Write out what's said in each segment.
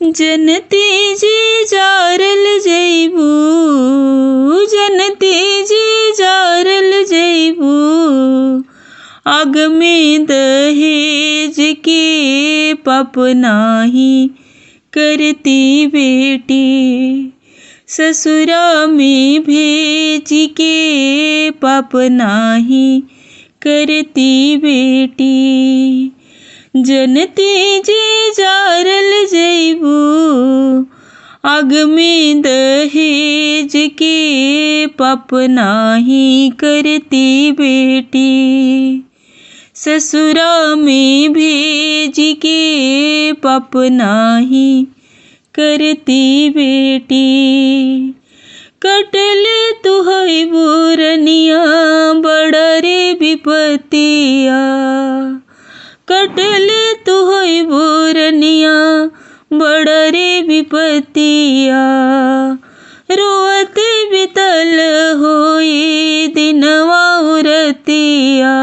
जनती जी जारल जैबू, जनती जी जारल जैबू, आग में दहेज के पाप नाही करती बेटी, ससुरा में भेज के पाप नाही करती बेटी। जनती जी जारल जैबू, आग में दहेज के पाप नाही करती बेटी, ससुरा में भेज के पाप नाही करती बेटी। कटल तुहई बुरनिया बड़ा रे विपतिया, कटल तुहई बुरनिया बड़ा रे विपतिया, रोअत बितल होई दिनवा उरतिया,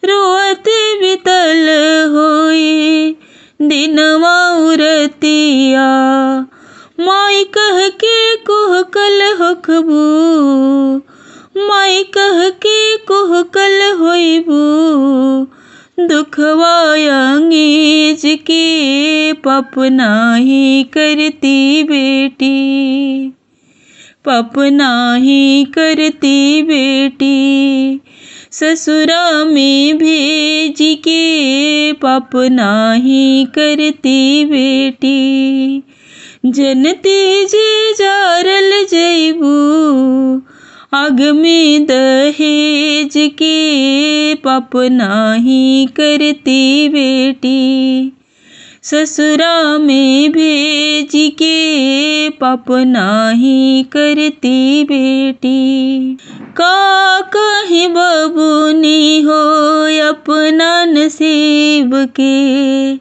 रोअत बितल होई दिनवा उरतिया, माई कह के कुहकल होखबू, माई कह के कुहकल होइबू, दुखवा अंगेज के पाप नाही करती बेटी, पाप नाही करती बेटी, ससुरा में भेज के पाप नाही करती बेटी। जनती जी जारल जैबू, आग में दहेज के पाप नाही करती बेटी, ससुरा में भेज के पाप नाही करती बेटी। का कहीं बबूनी हो अपना नसीब के,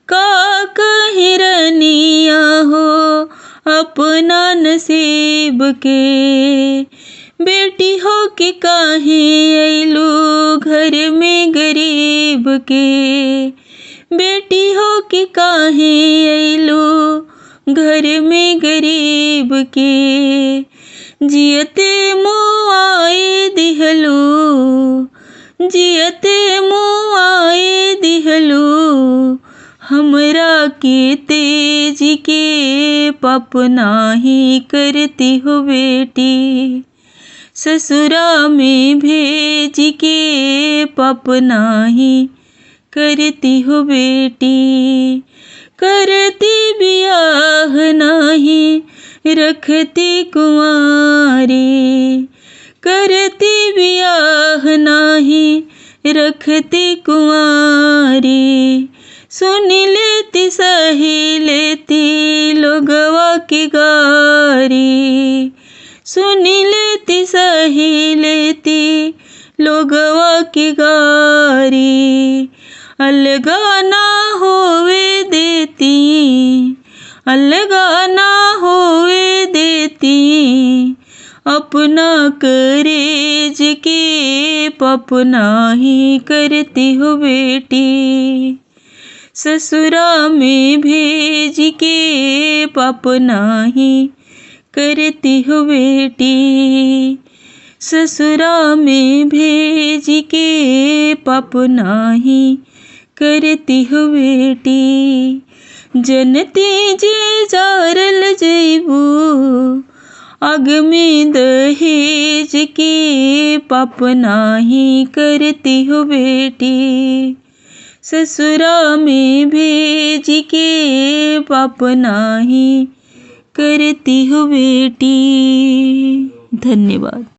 का कहीं रनिया हो अपना नसीब के, बेटी हो के काहे अइलू घर में गरीब के, बेटी हो के काहे अइलू घर में गरीब के, जियते मुआए दिहलू, जियते मुआए दिहलू, हमरा के तेज के पाप नाही करती हो बेटी, ससुरा में भेज के पाप नाही करती हो बेटी। करती बियाह नाही रखती कुंवारी, करती बियाह नाही रखती कुंवारी, सुन लेती सही लेती लोगवा की गारी, सुन लेती सही लेती लोगवा की गारी, अलगा ना होवे देती, अलगा ना होवे देती, अपना करेज के पाप नाही करती हो बेटी, ससुरा में भेज के पाप नाही करती हो बेटी, ससुरा में भेज के पाप नाही करती हो बेटी। जनती जी जारल जैबू, आग में दहेज के पाप नाही करती हो बेटी, ससुरा में भेज के पाप नाही करती हो बेटी। धन्यवाद।